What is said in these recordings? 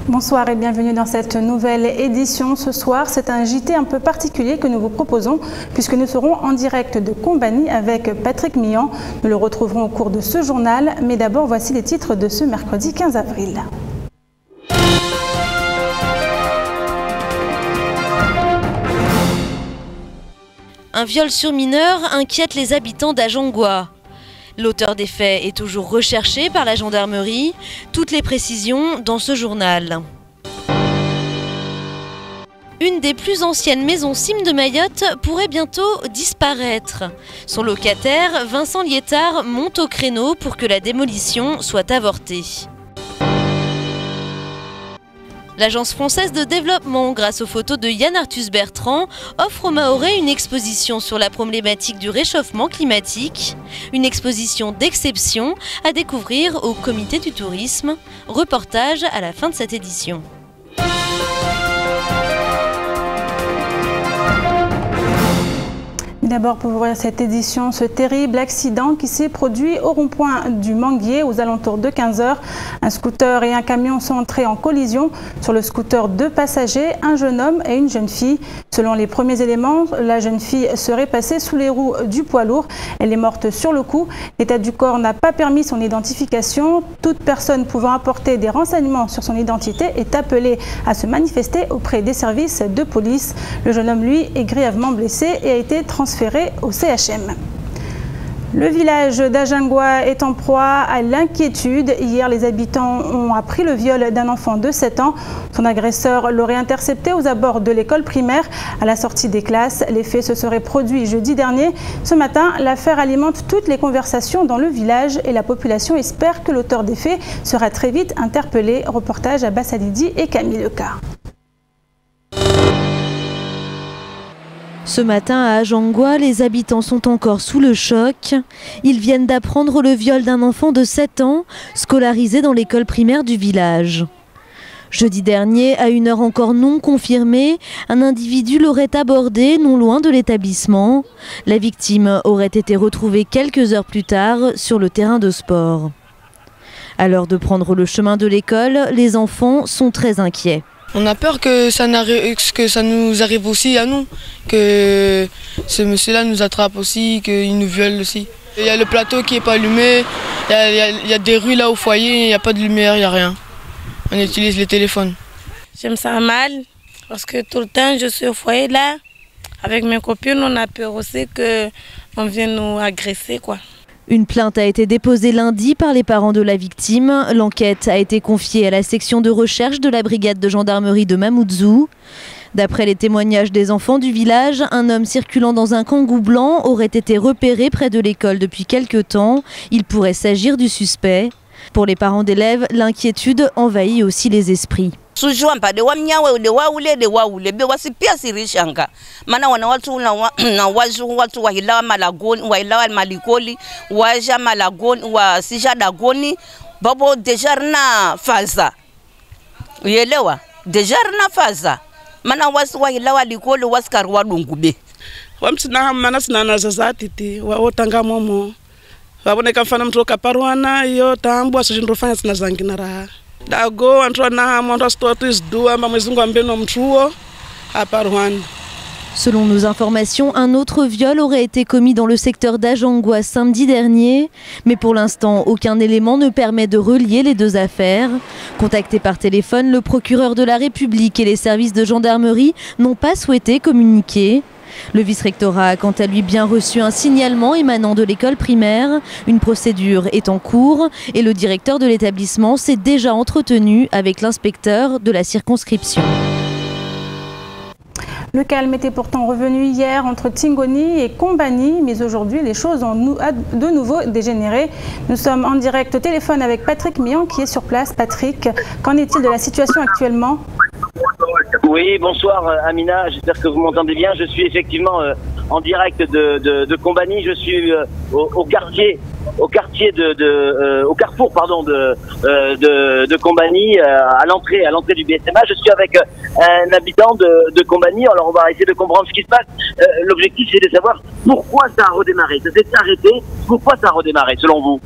Bonsoir et bienvenue dans cette nouvelle édition. Ce soir, c'est un JT un peu particulier que nous vous proposons puisque nous serons en direct de Combani avec Patrick Mian. Nous le retrouverons au cours de ce journal, mais d'abord voici les titres de ce mercredi 15 avril. Un viol sur mineur inquiète les habitants d'Ajongwa. L'auteur des faits est toujours recherché par la gendarmerie. Toutes les précisions dans ce journal. Une des plus anciennes maisons cimes de Mayotte pourrait bientôt disparaître. Son locataire, Vincent Liétard, monte au créneau pour que la démolition soit avortée. L'Agence française de développement, grâce aux photos de Yann Arthus Bertrand, offre aux Mahorais une exposition sur la problématique du réchauffement climatique. Une exposition d'exception à découvrir au Comité du tourisme. Reportage à la fin de cette édition. D'abord pour ouvrir cette édition, ce terrible accident qui s'est produit au rond-point du Manguier aux alentours de 15 h. Un scooter et un camion sont entrés en collision. Sur le scooter, 2 passagers, un jeune homme et une jeune fille. Selon les premiers éléments, la jeune fille serait passée sous les roues du poids lourd. Elle est morte sur le coup. L'état du corps n'a pas permis son identification. Toute personne pouvant apporter des renseignements sur son identité est appelée à se manifester auprès des services de police. Le jeune homme, lui, est grièvement blessé et a été transféré au CHM. Le village d'Ajongwa est en proie à l'inquiétude. Hier, les habitants ont appris le viol d'un enfant de 7 ans. Son agresseur l'aurait intercepté aux abords de l'école primaire. À la sortie des classes, les faits se seraient produits jeudi dernier. Ce matin, l'affaire alimente toutes les conversations dans le village et la population espère que l'auteur des faits sera très vite interpellé. Reportage à Bassalidi et Camille Lecar. Ce matin à Ajongwa, les habitants sont encore sous le choc. Ils viennent d'apprendre le viol d'un enfant de 7 ans, scolarisé dans l'école primaire du village. Jeudi dernier, à une heure encore non confirmée, un individu l'aurait abordé non loin de l'établissement. La victime aurait été retrouvée quelques heures plus tard sur le terrain de sport. À l'heure de prendre le chemin de l'école, les enfants sont très inquiets. On a peur que ça nous arrive aussi à nous, que ce monsieur-là nous attrape aussi, qu'il nous viole aussi. Il y a le plateau qui n'est pas allumé, il y a des rues là au foyer, il n'y a pas de lumière, il n'y a rien. On utilise les téléphones. Je me sens mal parce que tout le temps je suis au foyer là. Avec mes copines, on a peur aussi qu'on vienne nous agresser, quoi. Une plainte a été déposée lundi par les parents de la victime. L'enquête a été confiée à la section de recherche de la brigade de gendarmerie de Mamoudzou. D'après les témoignages des enfants du village, un homme circulant dans un kangou blanc aurait été repéré près de l'école depuis quelque temps. Il pourrait s'agir du suspect. Pour les parents d'élèves, l'inquiétude envahit aussi les esprits. Mana wana watu na watu wahilawa malagoni wahilawa malikoli waja malagoni wasija dagoni babo dejarna faza uelewa dejarna faza mana wasu wahilawa likoli waskarwa dungube wamsina mana sinana zazatiti waotanga momo waboneka mfana mtoka parwana yo tambwa sojindofanya sina zangina raha dago antro na monto stotis dua mamezungu ambeno mtuo à Parwana. Selon nos informations, un autre viol aurait été commis dans le secteur d'Ajongwa samedi dernier. Mais pour l'instant, aucun élément ne permet de relier les deux affaires. Contacté par téléphone, le procureur de la République et les services de gendarmerie n'ont pas souhaité communiquer. Le vice-rectorat a quant à lui bien reçu un signalement émanant de l'école primaire. Une procédure est en cours et le directeur de l'établissement s'est déjà entretenu avec l'inspecteur de la circonscription. Le calme était pourtant revenu hier entre Tingoni et Combani, mais aujourd'hui les choses ont de nouveau dégénéré. Nous sommes en direct au téléphone avec Patrick Mian qui est sur place. Patrick, qu'en est-il de la situation actuellement ? Oui, bonsoir Amina, j'espère que vous m'entendez bien. Je suis effectivement en direct de Combani, je suis au carrefour pardon de Combani, à l'entrée du BSMA. Je suis avec un habitant de Combani. Alors on va essayer de comprendre ce qui se passe. L'objectif c'est de savoir pourquoi ça a redémarré. Ça s'est arrêté. Pourquoi ça a redémarré selon vous?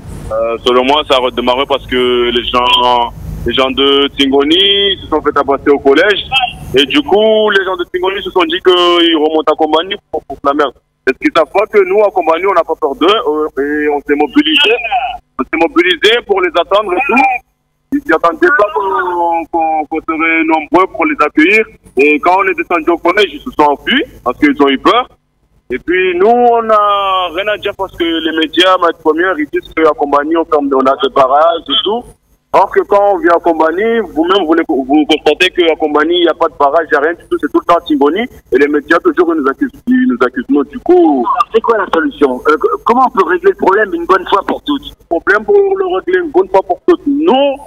Selon moi, ça a redémarré parce que les gens Les gens de Tingoni se sont fait tabasser au collège. Et du coup, les gens de Tingoni se sont dit qu'ils remontent à Kombani pour la merde. Est-ce qu'ils savent pas que nous, à Kombani, on n'a pas peur d'eux et on s'est mobilisés. On s'est mobilisés pour les attendre et tout. Ils ne s'attendaient pas qu'on serait nombreux pour les accueillir. Et quand on est descendu au collège, ils se sont enfuis parce qu'ils ont eu peur. Et puis nous, on n'a rien à dire parce que les médias, ma première, ils disent qu'à Kombani, on a des barrages et tout. Or que quand on vient à Kombani, vous-même, vous constatez qu'à Kombani, il n'y a pas de barrage, il n'y a rien du tout, c'est tout le temps Tingoni. Et les médias, toujours, ils nous accusent. Nous, du coup... C'est quoi la solution? Comment on peut régler le problème une bonne fois pour toutes? Le problème pour le régler une bonne fois pour toutes, nous...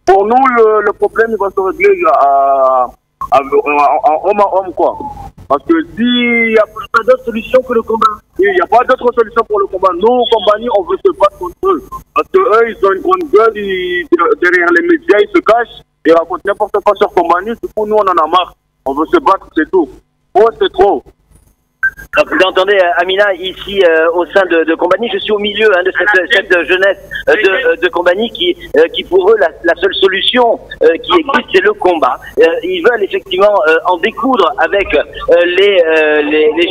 Pour nous, le problème, il va se régler en homme à homme, quoi. Parce que s'il n'y a pas d'autre solution que le combat. Il n'y a pas d'autre solution pour le combat. Nous, au Kombani, on veut se battre contre eux. Parce que eux, ils ont une grande gueule, derrière les médias, ils se cachent et racontent n'importe quoi sur Kombani. Du coup, nous, on en a marre. On veut se battre, c'est tout. Oh, c'est trop. Alors, vous entendez, Amina, ici au sein de Kombani, je suis au milieu de cette jeunesse de Kombani qui pour eux, la seule solution qui existe, c'est le combat. Ils veulent effectivement en découdre avec les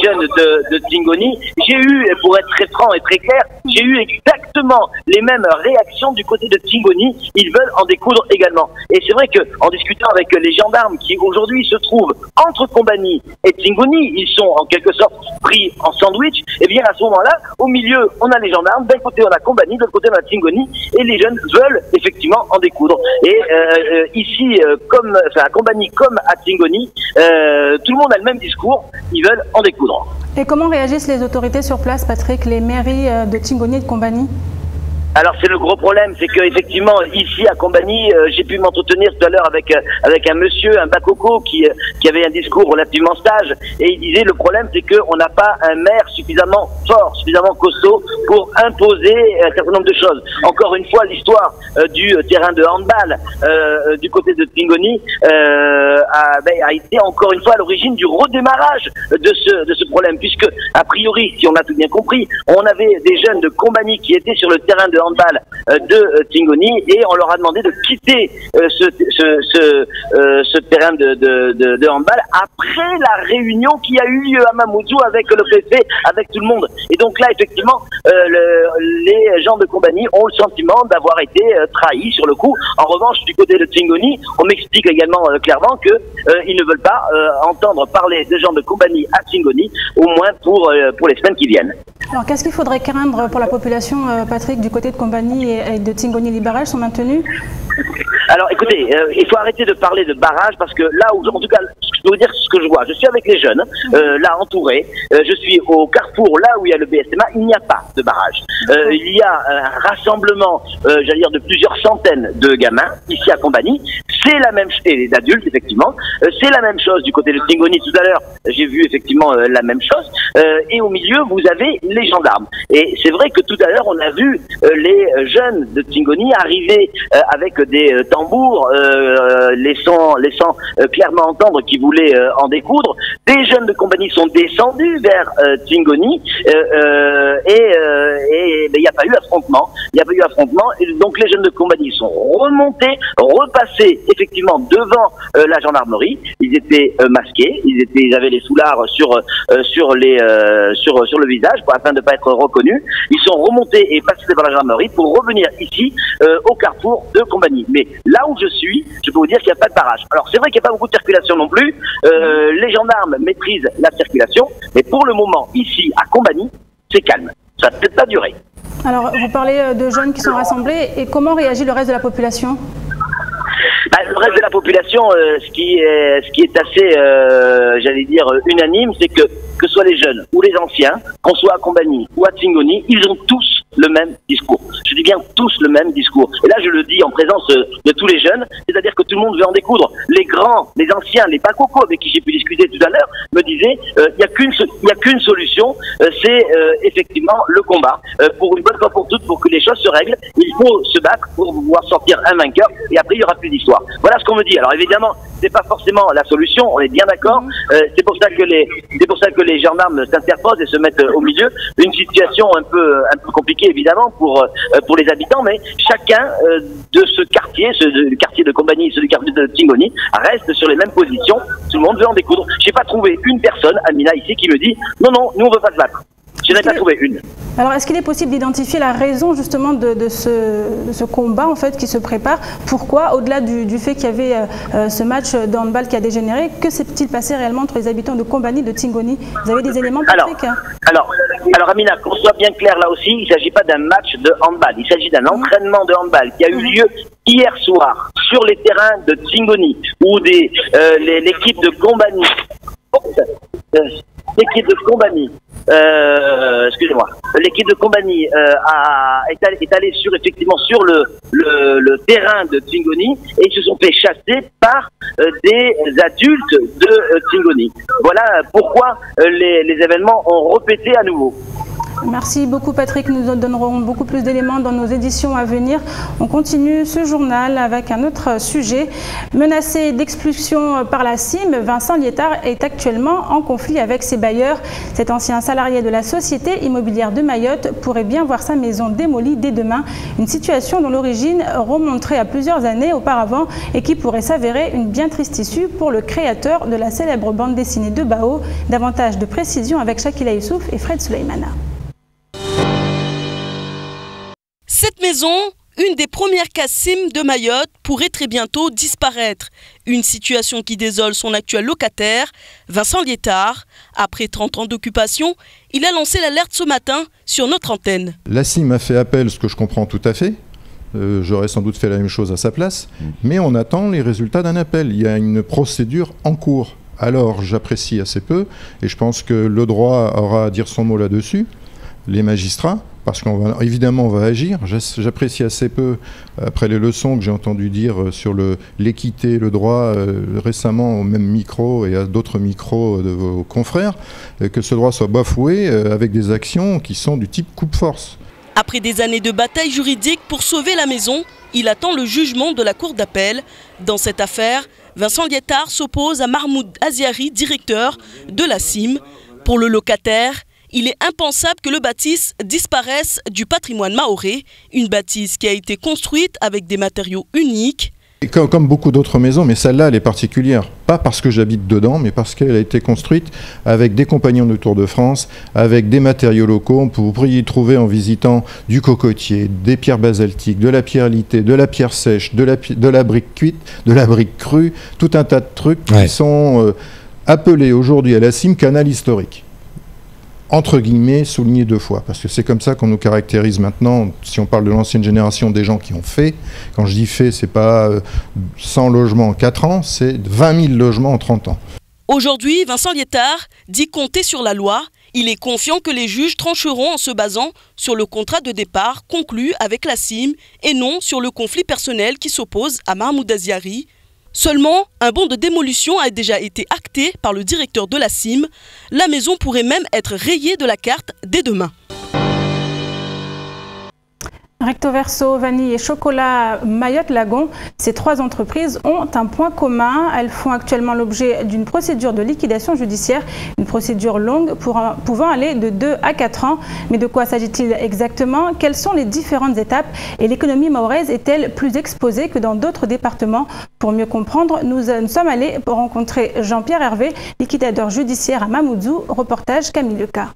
jeunes de Tingoni. J'ai eu, pour être très franc et très clair, j'ai eu exactement les mêmes réactions du côté de Tingoni. Ils veulent en découdre également. Et c'est vrai qu'en discutant avec les gendarmes qui aujourd'hui se trouvent entre Kombani et Tingoni, ils sont en quelque sorte pris en sandwich, et bien à ce moment-là, au milieu, on a les gendarmes, d'un côté on a Kombani, de l'autre côté on a Tingoni, et les jeunes veulent effectivement en découdre. Et ici, à Kombani comme à Tingoni, tout le monde a le même discours, ils veulent en découdre. Et comment réagissent les autorités sur place, Patrick, les mairies de Tingoni et de Kombani? Alors c'est le gros problème, c'est que effectivement ici à Kombani, j'ai pu m'entretenir tout à l'heure avec un monsieur, un bakoko qui avait un discours relativement sage, et il disait le problème c'est qu'on n'a pas un maire suffisamment fort, suffisamment costaud pour imposer un certain nombre de choses. Encore une fois, l'histoire du terrain de handball du côté de Tingoni a été encore une fois à l'origine du redémarrage de ce problème, puisque a priori, si on a tout bien compris, on avait des jeunes de Kombani qui étaient sur le terrain de handball de Tingoni et on leur a demandé de quitter ce terrain de handball après la réunion qui a eu lieu à Mamoudzou avec le préfet, avec tout le monde. Et donc là, effectivement, les gens de Kombani ont le sentiment d'avoir été trahis sur le coup. En revanche, du côté de Tingoni, on m'explique également clairement que ils ne veulent pas entendre parler de gens de Kombani à Tingoni, au moins pour les semaines qui viennent. Alors, qu'est-ce qu'il faudrait craindre pour la population, Patrick, du côté de Kombani et de Tingoni? Les barrages sont maintenus? Alors, écoutez, il faut arrêter de parler de barrages parce que là où, en tout cas, je peux vous dire ce que je vois. Je suis avec les jeunes, là entourés. Je suis au carrefour, là où il y a le BSMA. Il n'y a pas de barrage. Il y a un rassemblement, j'allais dire, de plusieurs centaines de gamins ici à Kombani. C'est la même chose, et d'adultes effectivement. C'est la même chose du côté de Tingoni. Tout à l'heure, j'ai vu effectivement la même chose. Et au milieu, vous avez les gendarmes. Et c'est vrai que tout à l'heure, on a vu les jeunes de Tingoni arriver avec des tambours, laissant clairement entendre qu'ils voulaient en découdre. Des jeunes de Kombani sont descendus vers Tingoni et il n'y a pas eu affrontement. Il n'y a pas eu affrontement. Et donc les jeunes de Kombani sont remontés, repassés effectivement devant la gendarmerie. Ils étaient masqués, ils avaient les foulards sur le visage afin de ne pas être reconnus. Ils sont remontés et passés devant la gendarmerie pour revenir ici au carrefour de Kombani. Mais là où je suis, je peux vous dire qu'il n'y a pas de barrage. Alors c'est vrai qu'il n'y a pas beaucoup de circulation non plus. Les gendarmes maîtrisent la circulation, mais pour le moment ici à Kombani, c'est calme. Ça ne peut pas durer. Alors vous parlez de jeunes qui sont rassemblés, et comment réagit le reste de la population? Le reste de la population, ce qui est assez, j'allais dire, unanime, c'est que ce soit les jeunes ou les anciens, qu'on soit à Kombani ou à Tingoni, ils ont tous le même discours. Je dis bien tous le même discours. Et là, je le dis en présence de tous les jeunes, c'est-à-dire que tout le monde veut en découdre. Les grands, les anciens, les bakoko avec qui j'ai pu discuter tout à l'heure, me disaient, il n'y a qu'une solution, c'est effectivement le combat. Pour une bonne fois pour toutes, pour que les choses se règlent, il faut se battre pour pouvoir sortir un vainqueur, et après il n'y aura plus d'histoire. Voilà ce qu'on me dit. Alors évidemment, c'est pas forcément la solution, on est bien d'accord. C'est pour ça que les gendarmes s'interposent et se mettent au milieu. Une situation un peu compliquée évidemment pour pour les habitants, mais chacun de ce quartier, le quartier de Kombani et celui du quartier de Tingoni, reste sur les mêmes positions. Tout le monde veut en découdre. J'ai pas trouvé une personne, Amina, ici, qui me dit non, non, nous on veut pas se battre. Je n'ai pas trouvé une. Alors, est-ce qu'il est possible d'identifier la raison justement de ce combat en fait qui se prépare? Pourquoi, au-delà du fait qu'il y avait ce match de handball qui a dégénéré, que s'est-il passé réellement entre les habitants de Kombani et de Tingoni? Vous avez des éléments, Patrick? Alors Amina, qu'on soit bien clair là aussi, il ne s'agit pas d'un match de handball, il s'agit d'un entraînement de handball qui a eu lieu hier soir sur les terrains de Tingoni où l'équipe de Kombani, excusez-moi, l'équipe de Kombani est allée effectivement sur le terrain de Tingoni et ils se sont fait chasser par des adultes de Tingoni. Voilà pourquoi les événements ont répété à nouveau. Merci beaucoup Patrick, nous donnerons beaucoup plus d'éléments dans nos éditions à venir. On continue ce journal avec un autre sujet. Menacé d'expulsion par la CIM, Vincent Liétard est actuellement en conflit avec ses bailleurs. Cet ancien salarié de la Société immobilière de Mayotte pourrait bien voir sa maison démolie dès demain. Une situation dont l'origine remonterait à plusieurs années auparavant et qui pourrait s'avérer une bien triste issue pour le créateur de la célèbre bande dessinée de Bao. Davantage de précisions avec Shakila Youssouf et Fred Souleymana. Cette maison, une des premières cases CIM de Mayotte, pourrait très bientôt disparaître. Une situation qui désole son actuel locataire, Vincent Liétard. Après 30 ans d'occupation, il a lancé l'alerte ce matin sur notre antenne. La CIM a fait appel, ce que je comprends tout à fait. J'aurais sans doute fait la même chose à sa place. Mais on attend les résultats d'un appel. Il y a une procédure en cours. Alors j'apprécie assez peu et je pense que le droit aura à dire son mot là-dessus. Les magistrats, parce qu'évidemment on va agir. J'apprécie assez peu, après les leçons que j'ai entendues dire sur l'équité, le droit, récemment au même micro et à d'autres micros de vos confrères, que ce droit soit bafoué avec des actions qui sont du type coupe-force. Après des années de bataille juridique pour sauver la maison, il attend le jugement de la cour d'appel. Dans cette affaire, Vincent Liétard s'oppose à Mahmoud Aziari, directeur de la CIM. Pour le locataire, il est impensable que le bâtisse disparaisse du patrimoine mahorais, une bâtisse qui a été construite avec des matériaux uniques. Et comme beaucoup d'autres maisons, mais celle-là, elle est particulière. Pas parce que j'habite dedans, mais parce qu'elle a été construite avec des compagnons du Tour de France, avec des matériaux locaux. Vous pourriez y trouver en visitant du cocotier, des pierres basaltiques, de la pierre litée, de la pierre sèche, de la brique cuite, de la brique crue, tout un tas de trucs qui sont appelés aujourd'hui à la CIM canal historique. Entre guillemets, souligné 2 fois, parce que c'est comme ça qu'on nous caractérise maintenant, si on parle de l'ancienne génération, des gens qui ont fait. Quand je dis fait, c'est pas 100 logements en 4 ans, c'est 20 000 logements en 30 ans. Aujourd'hui, Vincent Liétard dit compter sur la loi. Il est confiant que les juges trancheront en se basant sur le contrat de départ conclu avec la CIM et non sur le conflit personnel qui s'oppose à Mahmoud Aziari. Seulement, un bon de démolution a déjà été acté par le directeur de la CIM. La maison pourrait même être rayée de la carte dès demain. Recto Verso, Vanille et Chocolat Mayotte Lagon, ces 3 entreprises ont un point commun. Elles font actuellement l'objet d'une procédure de liquidation judiciaire, une procédure longue pouvant aller de 2 à 4 ans. Mais de quoi s'agit-il exactement? Quelles sont les différentes étapes? Et l'économie mahoraise est-elle plus exposée que dans d'autres départements? Pour mieux comprendre, nous sommes allés rencontrer Jean-Pierre Hervé, liquidateur judiciaire à Mamoudzou. Reportage Camille Leca.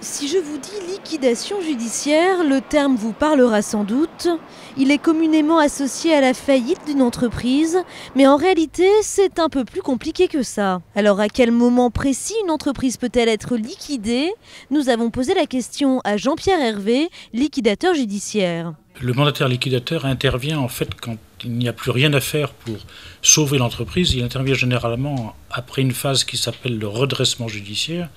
Si je vous dis liquidation judiciaire, le terme vous parlera sans doute. Il est communément associé à la faillite d'une entreprise, mais en réalité, c'est un peu plus compliqué que ça. Alors à quel moment précis une entreprise peut-elle être liquidée? Nous avons posé la question à Jean-Pierre Hervé, liquidateur judiciaire. Le mandataire liquidateur intervient en fait quand il n'y a plus rien à faire pour sauver l'entreprise. Il intervient généralement après une phase qui s'appelle le redressement judiciaire,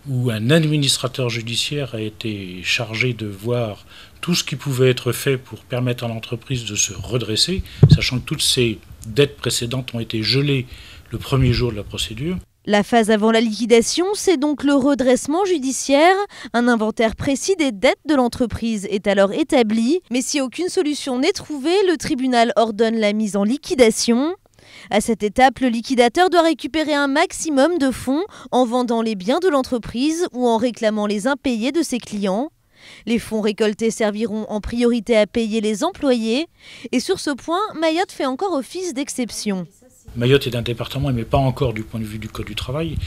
où un administrateur judiciaire a été chargé de voir tout ce qui pouvait être fait pour permettre à l'entreprise de se redresser, sachant que toutes ces dettes précédentes ont été gelées le premier jour de la procédure. La phase avant la liquidation, c'est donc le redressement judiciaire. Un inventaire précis des dettes de l'entreprise est alors établi. Mais si aucune solution n'est trouvée, le tribunal ordonne la mise en liquidation. À cette étape, le liquidateur doit récupérer un maximum de fonds en vendant les biens de l'entreprise ou en réclamant les impayés de ses clients. Les fonds récoltés serviront en priorité à payer les employés. Et sur ce point, Mayotte fait encore office d'exception. Mayotte est un département, mais pas encore du point de vue du Code du travail.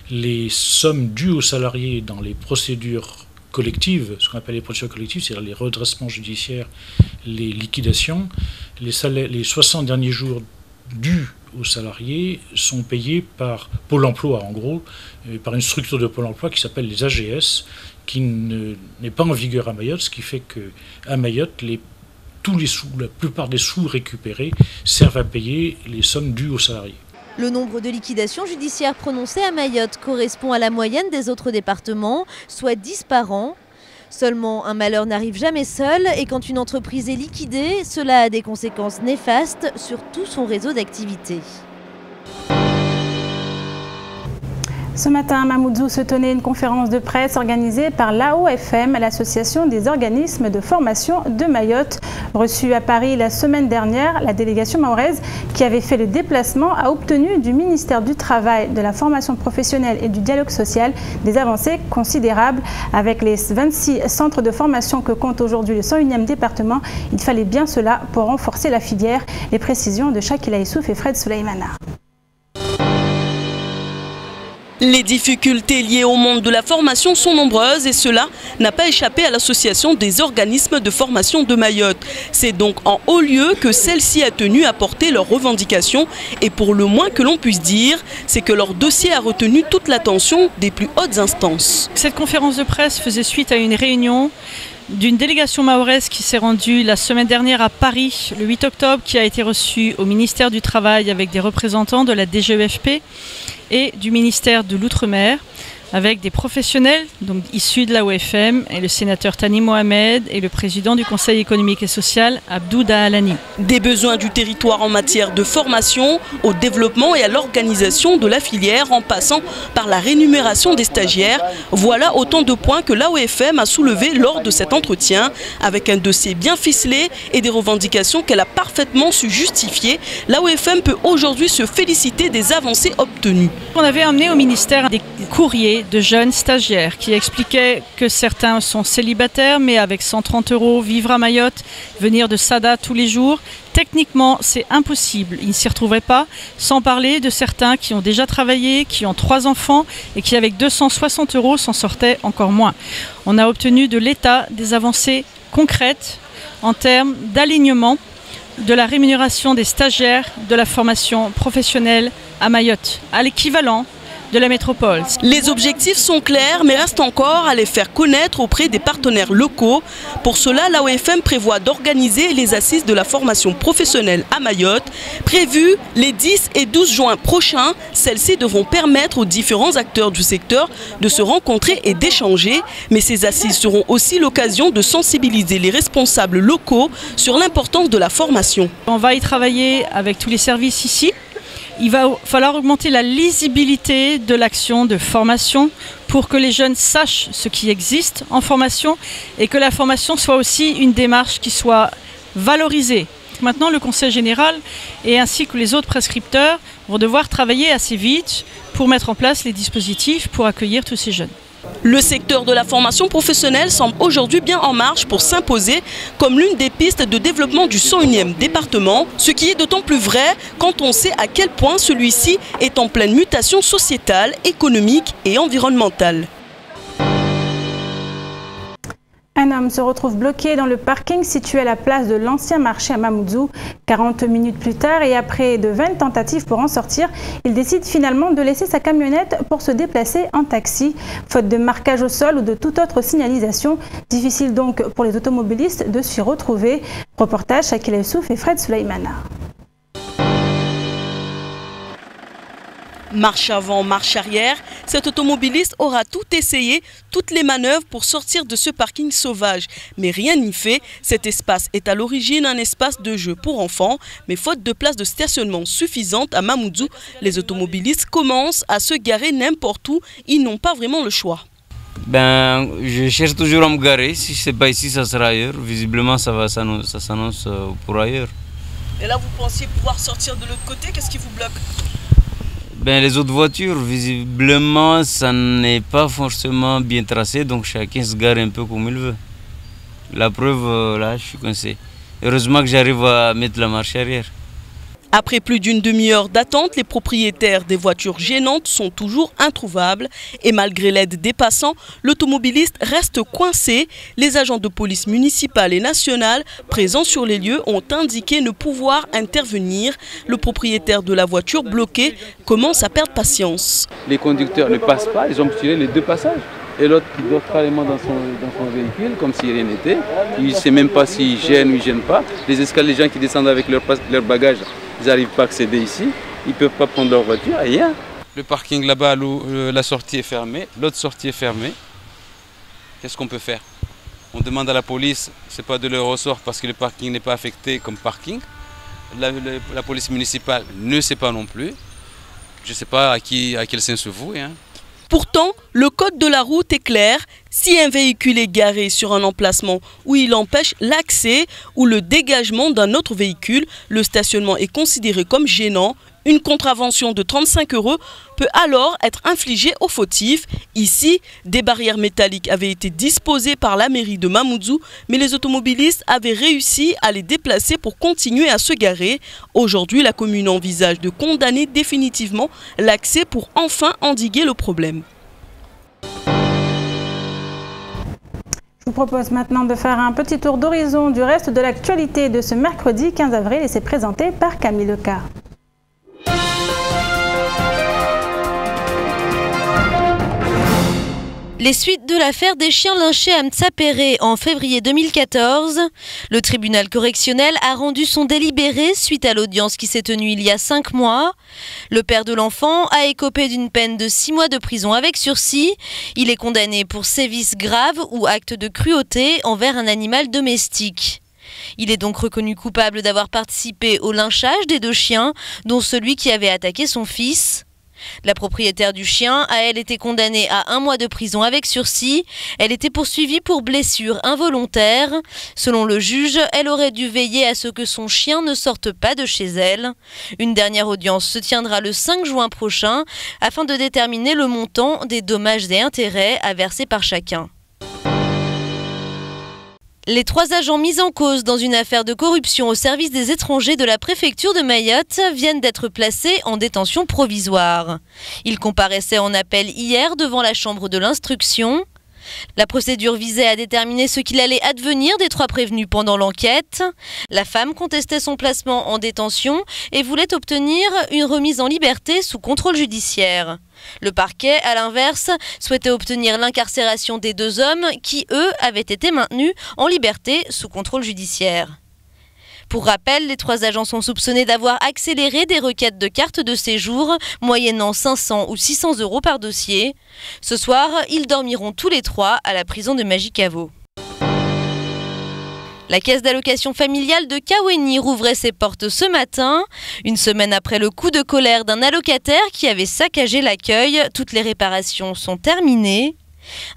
Les sommes dues aux salariés dans les procédures collectives, ce qu'on appelle les procédures collectives, c'est-à-dire les redressements judiciaires, les liquidations, les 60 derniers jours dus aux salariés sont payés par Pôle emploi, en gros, par une structure de Pôle emploi qui s'appelle les AGS, qui n'est pas en vigueur à Mayotte, ce qui fait qu'à Mayotte, la plupart des sous récupérés servent à payer les sommes dues aux salariés. Le nombre de liquidations judiciaires prononcées à Mayotte correspond à la moyenne des autres départements, soit 10 par an. Seulement, un malheur n'arrive jamais seul et quand une entreprise est liquidée, cela a des conséquences néfastes sur tout son réseau d'activités. Ce matin, à Mamoudzou se tenait une conférence de presse organisée par l'AOFM, l'association des organismes de formation de Mayotte. Reçue à Paris la semaine dernière, la délégation mahoraise qui avait fait le déplacement a obtenu du ministère du Travail, de la formation professionnelle et du dialogue social des avancées considérables. Avec les 26 centres de formation que compte aujourd'hui le 101e département, il fallait bien cela pour renforcer la filière. Les précisions de Shakila Issouf et Fred Souleymana. Les difficultés liées au monde de la formation sont nombreuses et cela n'a pas échappé à l'association des organismes de formation de Mayotte. C'est donc en haut lieu que celle-ci a tenu à porter leurs revendications et pour le moins que l'on puisse dire, c'est que leur dossier a retenu toute l'attention des plus hautes instances. Cette conférence de presse faisait suite à une réunion d'une délégation mahoraise qui s'est rendue la semaine dernière à Paris, le 8 octobre, qui a été reçue au ministère du Travail avec des représentants de la DGEFP et du ministère de l'Outre-mer, avec des professionnels donc issus de l'AOFM et le sénateur Tani Mohamed et le président du Conseil économique et social Abdou Dahalani. Des besoins du territoire en matière de formation, au développement et à l'organisation de la filière en passant par la rémunération des stagiaires. Voilà autant de points que l'AOFM a soulevés lors de cet entretien avec un dossier bien ficelé et des revendications qu'elle a parfaitement su justifier. L'AOFM peut aujourd'hui se féliciter des avancées obtenues. On avait amené au ministère des courriers de jeunes stagiaires qui expliquaient que certains sont célibataires mais avec 130 € vivre à Mayotte, venir de Sada tous les jours. Techniquement, c'est impossible, ils ne s'y retrouveraient pas, sans parler de certains qui ont déjà travaillé, qui ont 3 enfants et qui avec 260 € s'en sortaient encore moins. On a obtenu de l'État des avancées concrètes en termes d'alignement de la rémunération des stagiaires de la formation professionnelle à Mayotte, à l'équivalent de la métropole. Les objectifs sont clairs, mais reste encore à les faire connaître auprès des partenaires locaux. Pour cela, l'AOFM prévoit d'organiser les assises de la formation professionnelle à Mayotte. Prévues les 10 et 12 juin prochains, celles-ci devront permettre aux différents acteurs du secteur de se rencontrer et d'échanger. Mais ces assises seront aussi l'occasion de sensibiliser les responsables locaux sur l'importance de la formation. On va y travailler avec tous les services ici. Il va falloir augmenter la lisibilité de l'action de formation pour que les jeunes sachent ce qui existe en formation et que la formation soit aussi une démarche qui soit valorisée. Maintenant, le Conseil général et ainsi que les autres prescripteurs vont devoir travailler assez vite pour mettre en place les dispositifs pour accueillir tous ces jeunes. Le secteur de la formation professionnelle semble aujourd'hui bien en marche pour s'imposer comme l'une des pistes de développement du 101e département, ce qui est d'autant plus vrai quand on sait à quel point celui-ci est en pleine mutation sociétale, économique et environnementale. Un homme se retrouve bloqué dans le parking situé à la place de l'ancien marché à Mamoudzou. 40 minutes plus tard et après de 20 tentatives pour en sortir, il décide finalement de laisser sa camionnette pour se déplacer en taxi. Faute de marquage au sol ou de toute autre signalisation, difficile donc pour les automobilistes de s'y retrouver. Reportage Shakila Issouf et Fred Souleymana. Marche avant, marche arrière, cet automobiliste aura tout essayé, toutes les manœuvres pour sortir de ce parking sauvage. Mais rien n'y fait, cet espace est à l'origine un espace de jeu pour enfants. Mais faute de place de stationnement suffisante à Mamoudzou, les automobilistes commencent à se garer n'importe où. Ils n'ont pas vraiment le choix. Je cherche toujours à me garer. Si ce n'est pas ici, ça sera ailleurs. Visiblement, ça s'annonce pour ailleurs. Et là, vous pensiez pouvoir sortir de l'autre côté, qu'est-ce qui vous bloque? Ben, les autres voitures, visiblement, ça n'est pas forcément bien tracé, donc chacun se gare un peu comme il veut. La preuve, là, je suis coincé. Heureusement que j'arrive à mettre la marche arrière. Après plus d'une demi-heure d'attente, les propriétaires des voitures gênantes sont toujours introuvables. Et malgré l'aide des passants, l'automobiliste reste coincé. Les agents de police municipale et nationale présents sur les lieux ont indiqué ne pouvoir intervenir. Le propriétaire de la voiture bloquée commence à perdre patience. Les conducteurs ne passent pas, ils ont tiré les deux passages. Et l'autre qui dort carrément dans son véhicule, comme si rien n'était. Il ne sait même pas s'il gêne ou il ne gêne pas. Les escaliers, les gens qui descendent avec leurs bagages, ils n'arrivent pas à accéder ici. Ils ne peuvent pas prendre leur voiture, rien. Le parking là-bas, la sortie est fermée, l'autre sortie est fermée. Qu'est-ce qu'on peut faire? On demande à la police, ce n'est pas de leur ressort parce que le parking n'est pas affecté comme parking. La police municipale ne sait pas non plus. Je ne sais pas à quel sens se vouer. Pourtant, le code de la route est clair. Si un véhicule est garé sur un emplacement où il empêche l'accès ou le dégagement d'un autre véhicule, le stationnement est considéré comme gênant. Une contravention de 35 € peut alors être infligée aux fautifs. Ici, des barrières métalliques avaient été disposées par la mairie de Mamoudzou, mais les automobilistes avaient réussi à les déplacer pour continuer à se garer. Aujourd'hui, la commune envisage de condamner définitivement l'accès pour enfin endiguer le problème. Je vous propose maintenant de faire un petit tour d'horizon du reste de l'actualité de ce mercredi 15 avril et c'est présenté par Camille Lecar. Les suites de l'affaire des chiens lynchés à Mtsapéré en février 2014, le tribunal correctionnel a rendu son délibéré suite à l'audience qui s'est tenue il y a 5 mois. Le père de l'enfant a écopé d'une peine de 6 mois de prison avec sursis. Il est condamné pour sévices graves ou actes de cruauté envers un animal domestique. Il est donc reconnu coupable d'avoir participé au lynchage des 2 chiens, dont celui qui avait attaqué son fils. La propriétaire du chien a, elle, été condamnée à 1 mois de prison avec sursis. Elle était poursuivie pour blessure involontaire. Selon le juge, elle aurait dû veiller à ce que son chien ne sorte pas de chez elle. Une dernière audience se tiendra le 5 juin prochain afin de déterminer le montant des dommages et intérêts à verser par chacun. Les 3 agents mis en cause dans une affaire de corruption au service des étrangers de la préfecture de Mayotte viennent d'être placés en détention provisoire. Ils comparaissaient en appel hier devant la chambre de l'instruction. La procédure visait à déterminer ce qu'il allait advenir des 3 prévenus pendant l'enquête. La femme contestait son placement en détention et voulait obtenir une remise en liberté sous contrôle judiciaire. Le parquet, à l'inverse, souhaitait obtenir l'incarcération des 2 hommes qui, eux, avaient été maintenus en liberté sous contrôle judiciaire. Pour rappel, les 3 agents sont soupçonnés d'avoir accéléré des requêtes de carte de séjour, moyennant 500 ou 600 € par dossier. Ce soir, ils dormiront tous les 3 à la prison de Majicavo. La caisse d'allocation familiale de Kaweni rouvrait ses portes ce matin. Une semaine après le coup de colère d'un allocataire qui avait saccagé l'accueil, toutes les réparations sont terminées.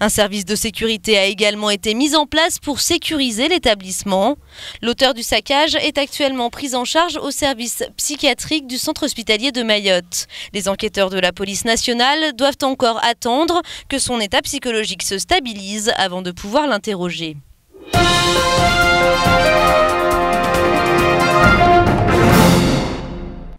Un service de sécurité a également été mis en place pour sécuriser l'établissement. L'auteur du saccage est actuellement pris en charge au service psychiatrique du centre hospitalier de Mayotte. Les enquêteurs de la police nationale doivent encore attendre que son état psychologique se stabilise avant de pouvoir l'interroger.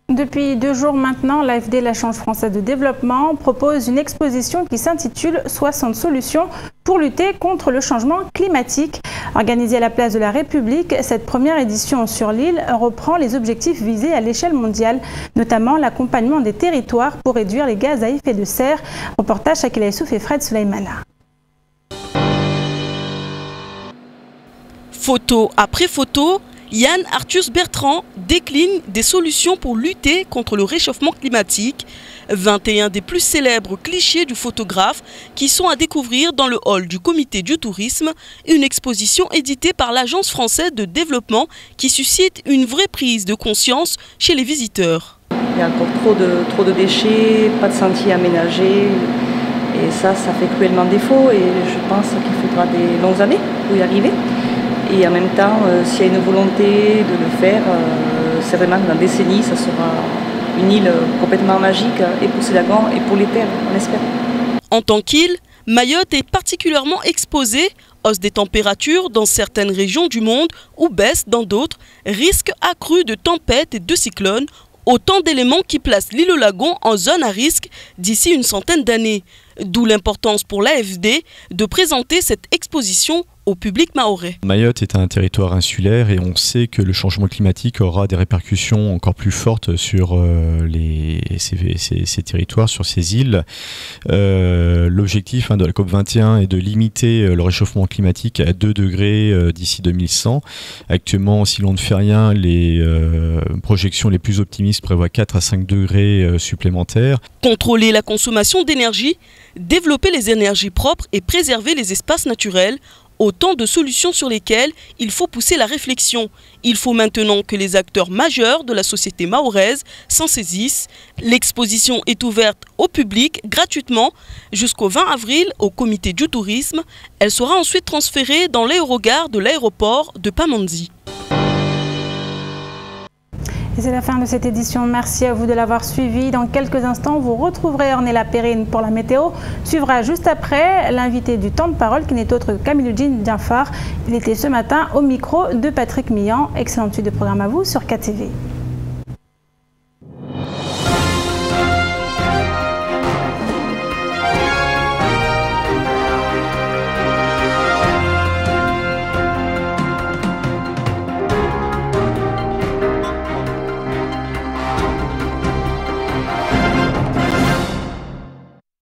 Depuis 2 jours maintenant, l'AFD, l'Agence française de développement, propose une exposition qui s'intitule « 60 solutions pour lutter contre le changement climatique ». Organisée à la place de la République, cette première édition sur l'île reprend les objectifs visés à l'échelle mondiale, notamment l'accompagnement des territoires pour réduire les gaz à effet de serre. Reportage Shakila Youssouf et Fred Souleymana. Photo après photo, Yann Arthus Bertrand décline des solutions pour lutter contre le réchauffement climatique. 21 des plus célèbres clichés du photographe qui sont à découvrir dans le hall du comité du tourisme, une exposition éditée par l'Agence française de développement qui suscite une vraie prise de conscience chez les visiteurs. Il y a encore trop de déchets, pas de sentiers aménagés et ça fait cruellement défaut et je pense qu'il faudra des longues années pour y arriver. Et en même temps, s'il y a une volonté de le faire, c'est vraiment que dans la décennie, ça sera une île complètement magique, et pour Célagan et pour les terres, on espère. En tant qu'île, Mayotte est particulièrement exposée. Hausse des températures dans certaines régions du monde ou baisse dans d'autres, risque accru de tempêtes et de cyclones, autant d'éléments qui placent l'île au Lagon en zone à risque d'ici une centaine d'années. D'où l'importance pour l'AFD de présenter cette exposition au public mahorais. Mayotte est un territoire insulaire et on sait que le changement climatique aura des répercussions encore plus fortes sur ces territoires, sur ces îles. L'objectif de la COP21 est de limiter le réchauffement climatique à 2 degrés d'ici 2100. Actuellement, si l'on ne fait rien, les projections les plus optimistes prévoient 4 à 5 degrés supplémentaires. Contrôler la consommation d'énergie, développer les énergies propres et préserver les espaces naturels, autant de solutions sur lesquelles il faut pousser la réflexion. Il faut maintenant que les acteurs majeurs de la société mahoraise s'en saisissent. L'exposition est ouverte au public gratuitement jusqu'au 20 avril au comité du tourisme. Elle sera ensuite transférée dans l'aérogare de l'aéroport de Pamandzi. Et c'est la fin de cette édition. Merci à vous de l'avoir suivi. Dans quelques instants, vous retrouverez Ornella Perrine pour la météo. Suivra juste après l'invité du temps de parole qui n'est autre que Kamiluddin Diafar. Il était ce matin au micro de Patrick Millan. Excellente suite de programme à vous sur KTV.